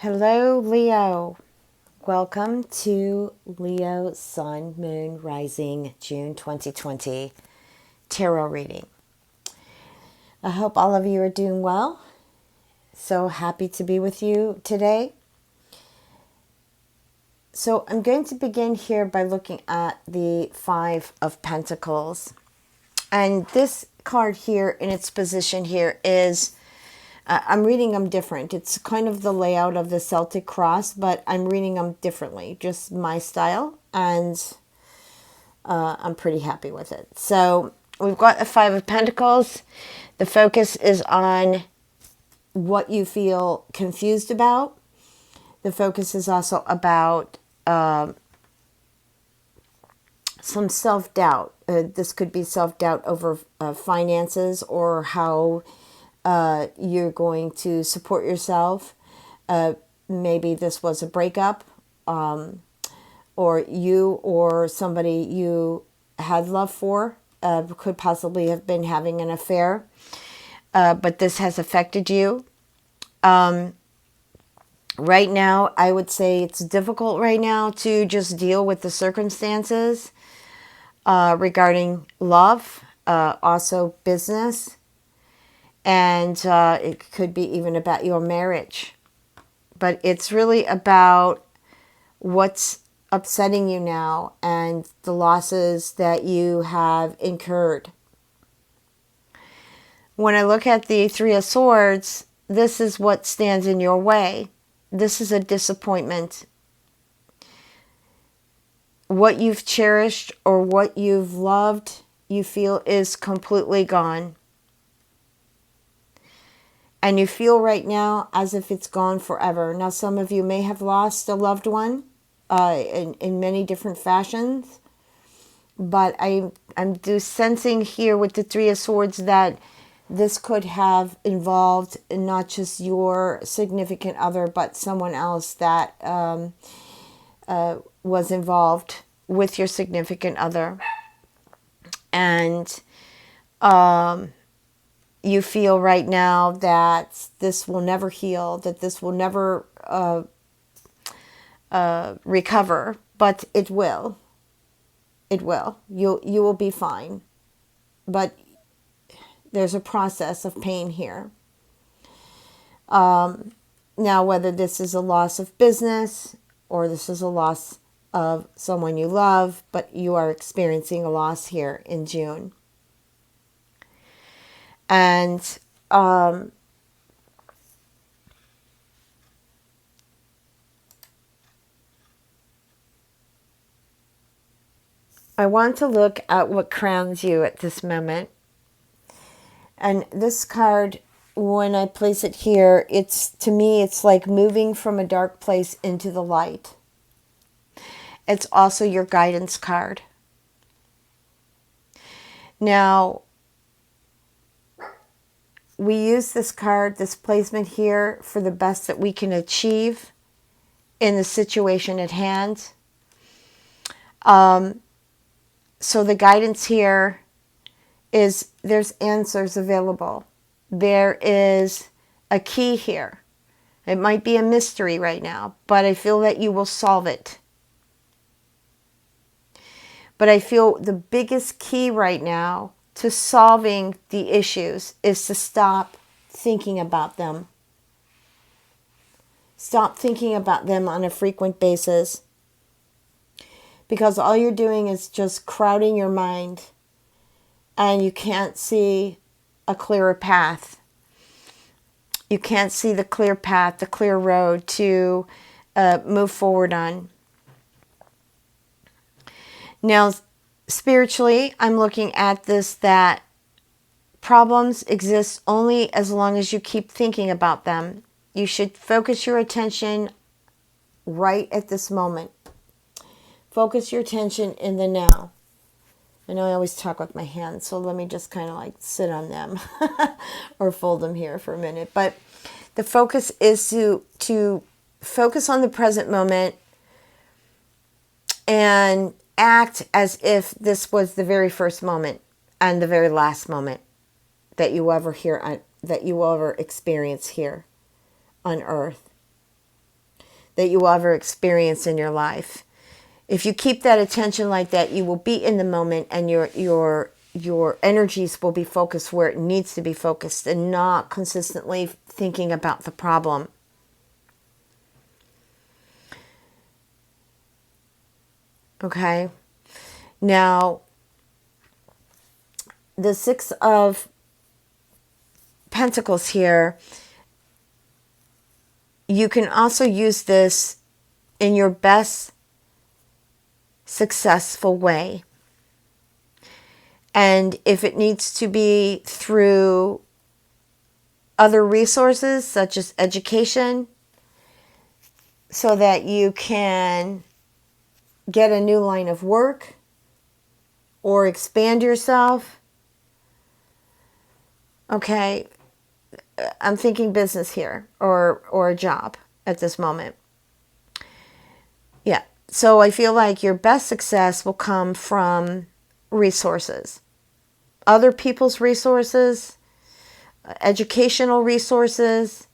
Hello, Leo. Welcome to Leo Sun, Moon, Rising, June 2020 tarot reading. I hope all of you are doing well. So happy to be with you today. So I'm going to begin here by looking at the Five of Pentacles. And this card here in its position here is I'm reading them different. It's kind of the layout of the Celtic cross, but I'm reading them differently, just my style, and I'm pretty happy with it. So we've got the Five of Pentacles. The focus is on what you feel confused about. The focus is also about some self-doubt. This could be self-doubt over finances or how you're going to support yourself. Maybe this was a breakup, or you or somebody you had love for could possibly have been having an affair, but this has affected you. Right now, I would say it's difficult right now to just deal with the circumstances regarding love, also business. And it could be even about your marriage. But it's really about what's upsetting you now and the losses that you have incurred. When I look at the Three of Swords, this is what stands in your way. This is a disappointment. What you've cherished or what you've loved, you feel is completely gone. And you feel right now as if it's gone forever. Now, some of you may have lost a loved one in many different fashions. But I'm just sensing here with the Three of Swords that this could have involved not just your significant other, but someone else that was involved with your significant other. And you feel right now that this will never heal, that this will never recover, but it will. It will. You will be fine. But there's a process of pain here. Now, whether this is a loss of business or this is a loss of someone you love, but you are experiencing a loss here in June. And I want to look at what crowns you at this moment. And this card, when I place it here, to me, it's like moving from a dark place into the light. It's also your guidance card. Now, we use this card, this placement here, for the best that we can achieve in the situation at hand. So the guidance here is there's answers available. There is a key here. It might be a mystery right now, but I feel that you will solve it. But I feel the biggest key right now to solving the issues is to stop thinking about them. Stop thinking about them on a frequent basis. Because all you're doing is just crowding your mind. And you can't see a clearer path. You can't see the clear path, the clear road to move forward on. Now, spiritually, I'm looking at this that problems exist only as long as you keep thinking about them. You should focus your attention right at this moment. Focus your attention in the now. I know I always talk with my hands, so let me just kind of like sit on them or fold them here for a minute. But the focus is to focus on the present moment and act as if this was the very first moment and the very last moment that you ever experience here on earth. that you will ever experience in your life. If you keep that attention like that, you will be in the moment, and your energies will be focused where it needs to be focused and not consistently thinking about the problem. Okay? Now, the Six of Pentacles here, you can also use this in your best successful way. And if it needs to be through other resources such as education, so that you can get a new line of work or expand yourself. Okay, I'm thinking business here, or a job at this moment. Yeah, so I feel like your best success will come from resources, other people's resources, educational resources,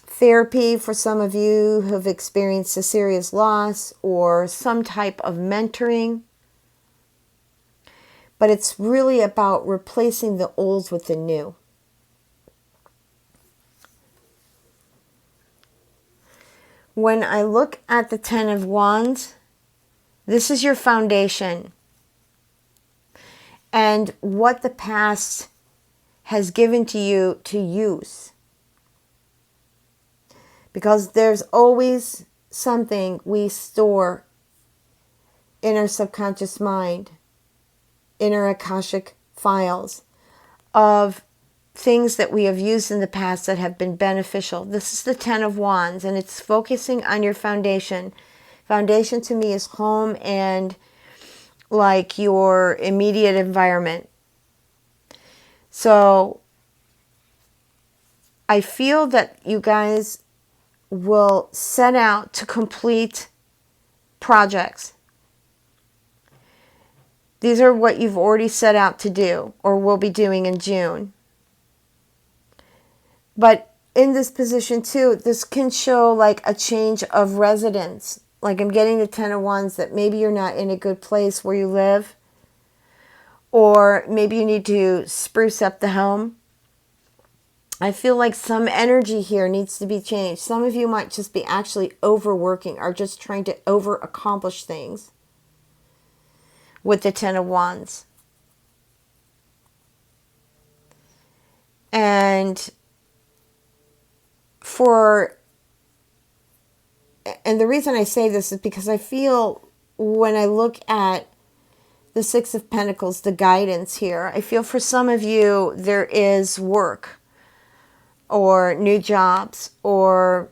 therapy for some of you who have experienced a serious loss, or some type of mentoring. But it's really about replacing the old with the new. When I look at the Ten of Wands, this is your foundation. And what the past has given to you to use. Because there's always something we store in our subconscious mind, in our Akashic files, of things that we have used in the past that have been beneficial. This is the Ten of Wands, and it's focusing on your foundation. Foundation to me is home and like your immediate environment. So I feel that you guys will set out to complete projects. These are what you've already set out to do or will be doing in June. But in this position too, this can show like a change of residence. Like I'm getting the Ten of Wands, that maybe you're not in a good place where you live. Or maybe you need to spruce up the home. I feel like some energy here needs to be changed. Some of you might just be actually overworking or just trying to over-accomplish things with the Ten of Wands. And the reason I say this is because I feel when I look at the Six of Pentacles, the guidance here, I feel for some of you there is work or new jobs or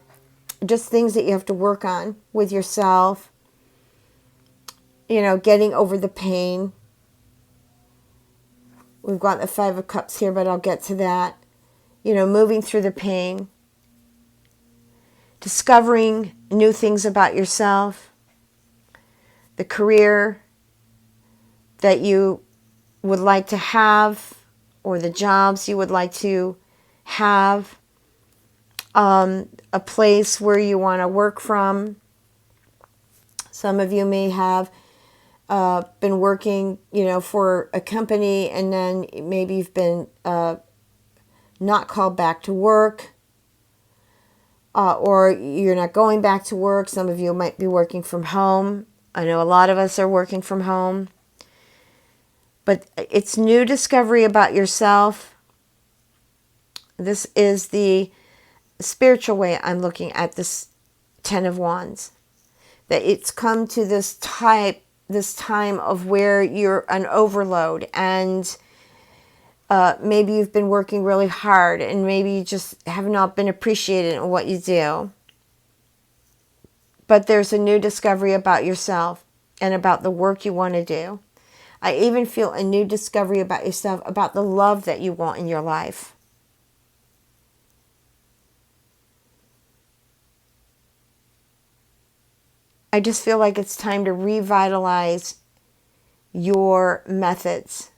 just things that you have to work on with yourself. You know, getting over the pain. We've got the Five of Cups here, but I'll get to that. You know, moving through the pain. Discovering new things about yourself. The career that you would like to have, or the jobs you would like to have. A place where you want to work from. Some of you may have been working, you know, for a company, and then maybe you've been not called back to work, or you're not going back to work. Some of you might be working from home. I know a lot of us are working from home. But it's new discovery about yourself. This is the spiritual way I'm looking at this Ten of Wands. That it's come to this time of where you're an overload, and maybe you've been working really hard, and maybe you just have not been appreciated in what you do. But there's a new discovery about yourself and about the work you want to do. I even feel a new discovery about yourself, about the love that you want in your life. I just feel like it's time to revitalize your methods.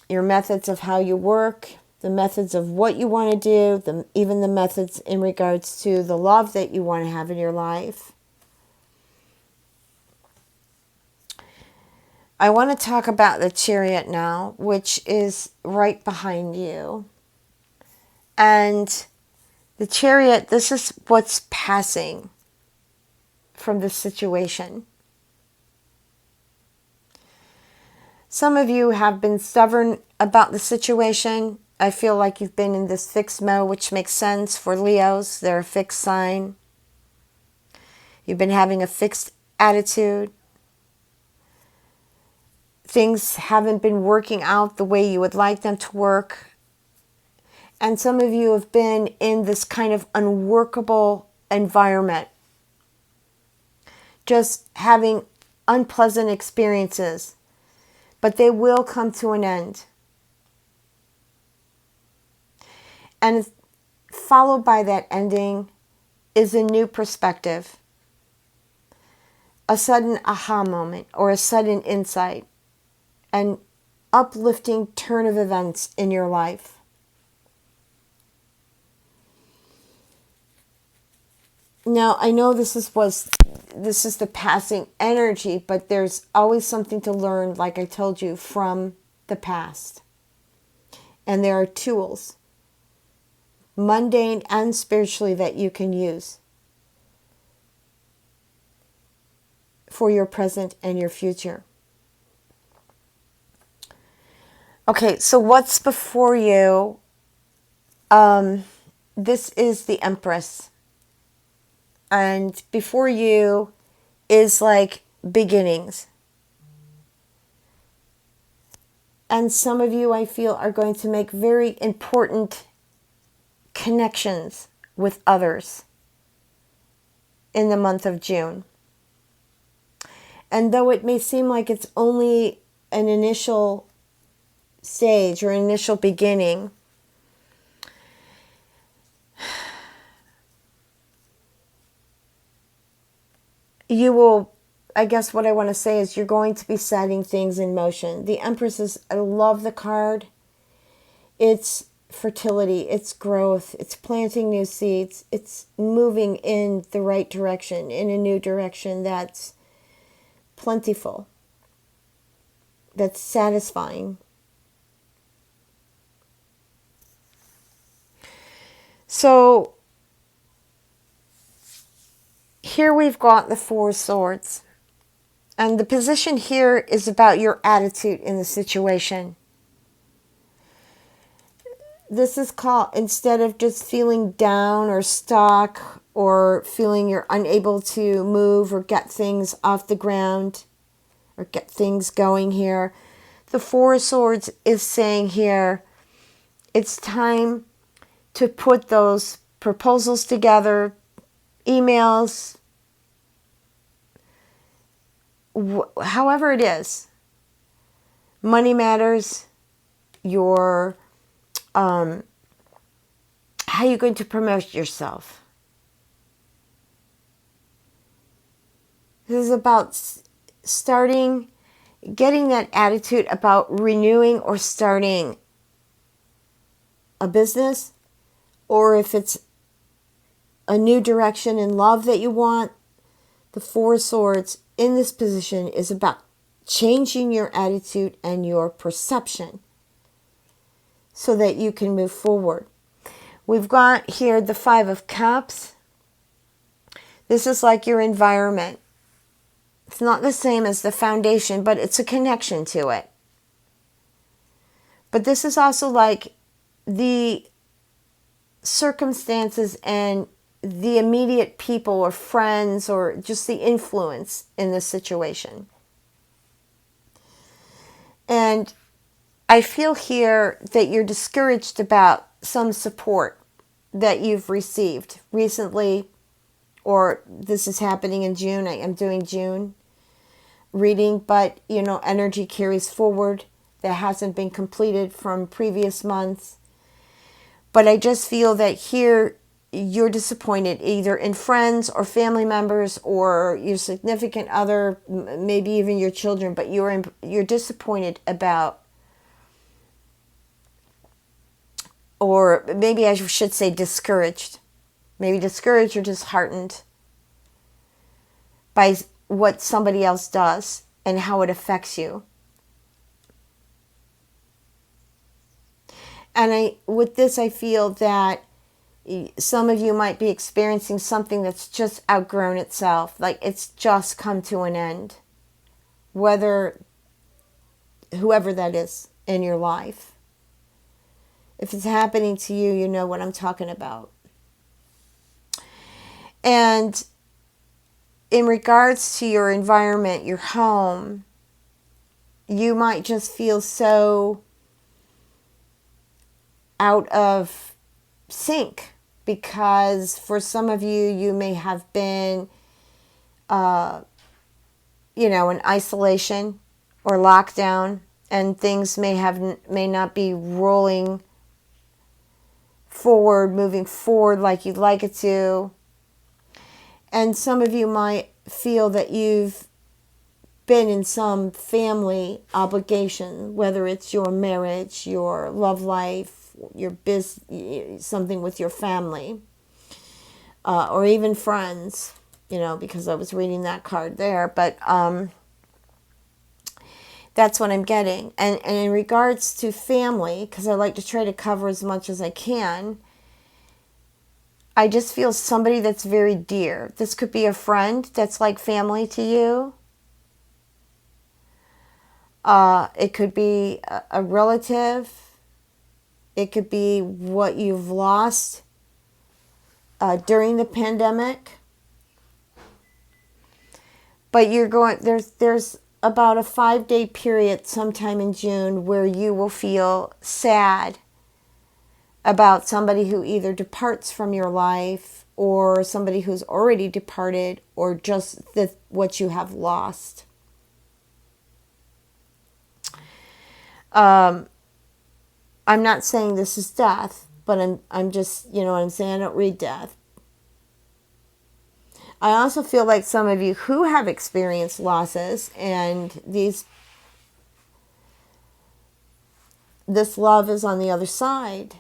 Your methods of how you work, the methods of what you want to do, even the methods in regards to the love that you want to have in your life. I want to talk about the Chariot now, which is right behind you. And the Chariot, this is what's passing from this situation. Some of you have been stubborn about the situation. I feel like you've been in this fixed mode, which makes sense for Leos. They're a fixed sign. You've been having a fixed attitude. Things haven't been working out the way you would like them to work. And some of you have been in this kind of unworkable environment, just having unpleasant experiences. But they will come to an end. And followed by that ending is a new perspective, a sudden aha moment or a sudden insight, an uplifting turn of events in your life. Now, I know this is the passing energy, but there's always something to learn, like I told you, from the past. And there are tools, mundane and spiritually, that you can use for your present and your future. Okay, so what's before you? This is the Empress. And before you is like beginnings. And some of you, I feel, are going to make very important connections with others in the month of June. And though it may seem like it's only an initial stage or initial beginning, you will, I guess what I want to say is you're going to be setting things in motion. The Empress is, I love the card. It's fertility, it's growth, it's planting new seeds, it's moving in the right direction, in a new direction that's plentiful, that's satisfying. So here we've got the Four of Swords. And the position here is about your attitude in the situation. This is called, instead of just feeling down or stuck or feeling you're unable to move or get things off the ground or get things going here, the Four of Swords is saying here, it's time to put those proposals together, emails, however it is. Money matters, your how are you going to promote yourself? This is about starting, getting that attitude about renewing or starting a business, or if it's a new direction in love that you want. The Four of Swords in this position is about changing your attitude and your perception so that you can move forward. We've got here the Five of Cups. This is like your environment. It's not the same as the foundation, but it's a connection to it. But this is also like the circumstances and the immediate people or friends or just the influence in this situation. And I feel here that you're discouraged about some support that you've received recently, or this is happening in June. I am doing June reading, but you know, energy carries forward that hasn't been completed from previous months. But I just feel that here you're disappointed either in friends or family members or your significant other, maybe even your children, but you're disappointed about or maybe I should say discouraged. Maybe discouraged or disheartened by what somebody else does and how it affects you. And with this, I feel that some of you might be experiencing something that's just outgrown itself, like it's just come to an end. Whoever that is in your life. If it's happening to you, you know what I'm talking about. And in regards to your environment, your home, you might just feel so out of sync because for some of you, you may have been, in isolation or lockdown, and things may not be rolling forward, moving forward like you'd like it to. And some of you might feel that you've been in some family obligation, whether it's your marriage, your love life, your business, something with your family, or even friends, because I was reading that card there. But that's what I'm getting. And in regards to family, because I like to try to cover as much as I can, I just feel somebody that's very dear. This could be a friend that's like family to you. It could be a relative. It could be what you've lost during the pandemic. But there's about a 5-day period sometime in June where you will feel sad about somebody who either departs from your life or somebody who's already departed or just what you have lost. I'm not saying this is death, but I'm just, what I'm saying, I don't read death. I also feel like some of you who have experienced losses and this love is on the other side.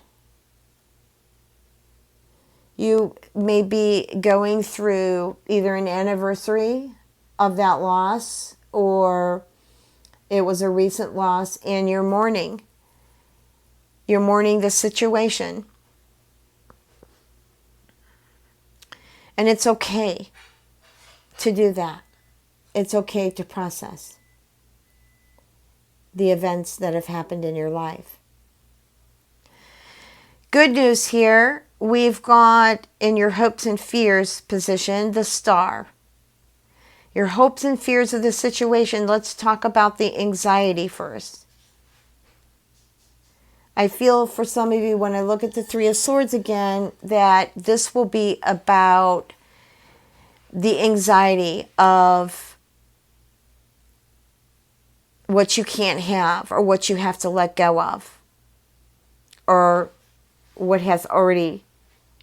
You may be going through either an anniversary of that loss or it was a recent loss and you're mourning. You're mourning the situation. And it's okay to do that. It's okay to process the events that have happened in your life. Good news here. We've got in your hopes and fears position, the star. Your hopes and fears of the situation. Let's talk about the anxiety first. I feel for some of you when I look at the Three of Swords again that this will be about the anxiety of what you can't have or what you have to let go of or what has already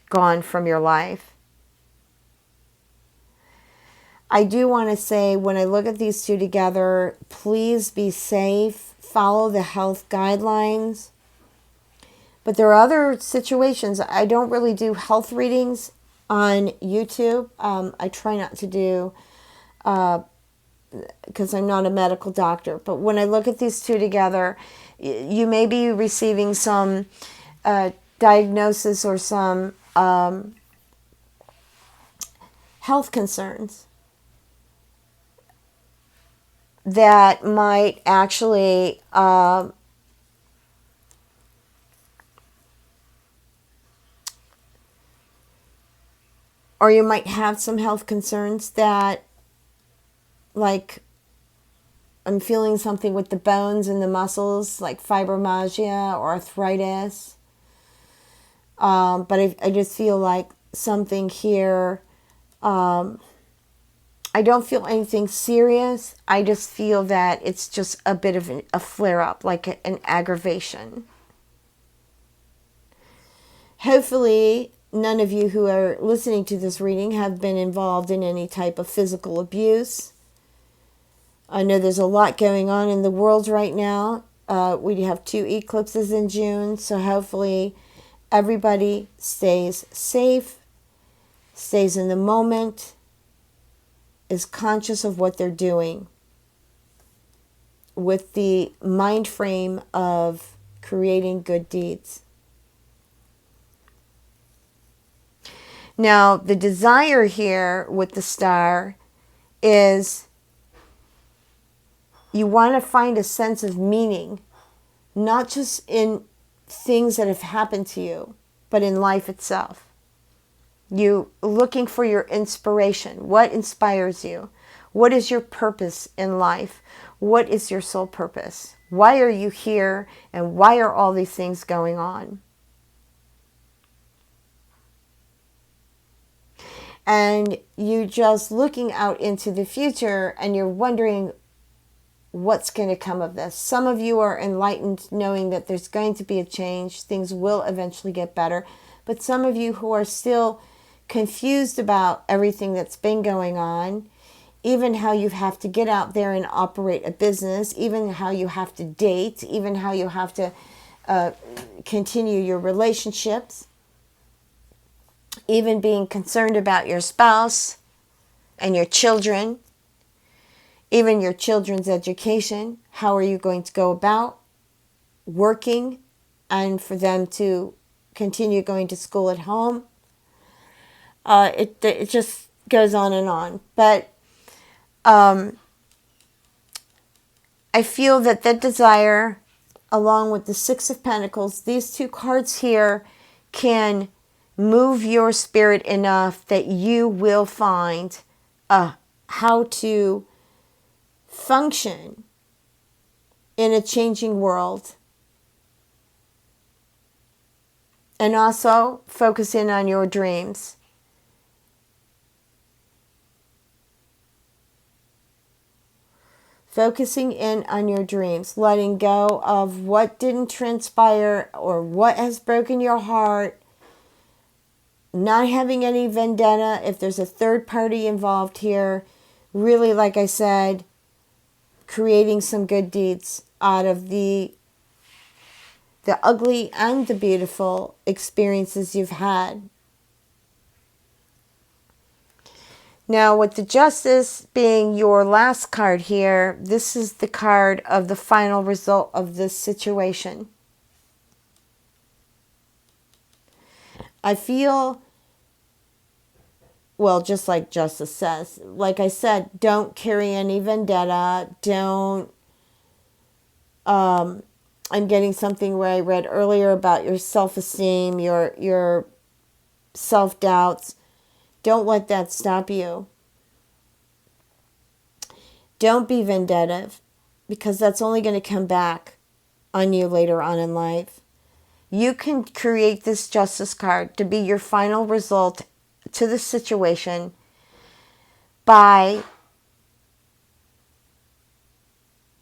gone from your life. I do want to say when I look at these two together, please be safe, follow the health guidelines. But there are other situations. I don't really do health readings on YouTube. I try not to do because I'm not a medical doctor. But when I look at these two together, you may be receiving some diagnosis or some health concerns that might actually or you might have some health concerns that, like, I'm feeling something with the bones and the muscles, like fibromyalgia or arthritis. But I just feel like something here. I don't feel anything serious. I just feel that it's just a bit of a flare-up, like an aggravation. Hopefully, none of you who are listening to this reading have been involved in any type of physical abuse. I know there's a lot going on in the world right now. We have 2 eclipses in June, so hopefully everybody stays safe, stays in the moment, is conscious of what they're doing with the mind frame of creating good deeds. Now, the desire here with the star is you want to find a sense of meaning, not just in things that have happened to you, but in life itself. You looking for your inspiration. What inspires you? What is your purpose in life? What is your soul purpose? Why are you here? And why are all these things going on? And you just looking out into the future and you're wondering what's going to come of this. Some of you are enlightened knowing that there's going to be a change. Things will eventually get better. But some of you who are still confused about everything that's been going on, even how you have to get out there and operate a business, even how you have to date, even how you have to continue your relationships, even being concerned about your spouse and your children, even your children's education. How are you going to go about working and for them to continue going to school at home? It just goes on and on. But I feel that desire, along with the Six of Pentacles, these two cards here can move your spirit enough that you will find how to function in a changing world. And also focus in on your dreams. Focusing in on your dreams, letting go of what didn't transpire or what has broken your heart, not having any vendetta if there's a third party involved here. Really, like I said, creating some good deeds out of the ugly and the beautiful experiences you've had. Now, with the Justice being your last card here, this is the card of the final result of this situation. I feel, well, just like Justice says, like I said, don't carry any vendetta. Don't, I'm getting something where I read earlier about your self-esteem, your self-doubts. Don't let that stop you. Don't be vindictive, because that's only going to come back on you later on in life. You can create this Justice card to be your final result to the situation by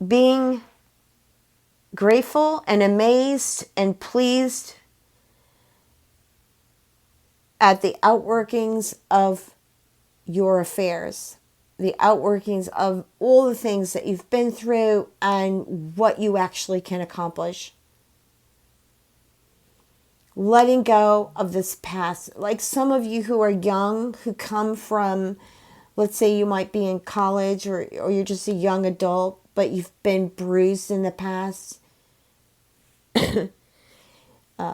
being grateful and amazed and pleased at the outworkings of your affairs, the outworkings of all the things that you've been through and what you actually can accomplish. Letting go of this past. Like some of you who are young, who come from, let's say you might be in college or you're just a young adult, but you've been bruised in the past.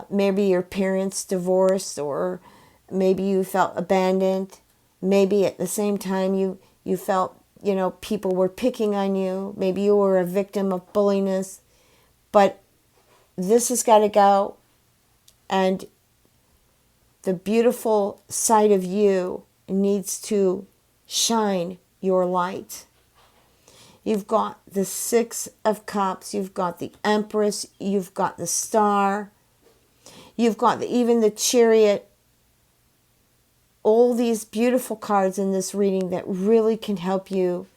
Maybe your parents divorced, or maybe you felt abandoned. Maybe at the same time you felt, people were picking on you. Maybe you were a victim of bulliness. But this has got to go. And the beautiful side of you needs to shine your light. You've got the Six of Cups. You've got the Empress. You've got the Star. You've got even the Chariot. All these beautiful cards in this reading that really can help you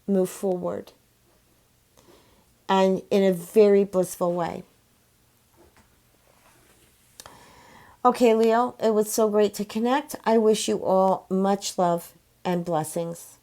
move forward. And in a very blissful way. Okay, Leo, it was so great to connect. I wish you all much love and blessings.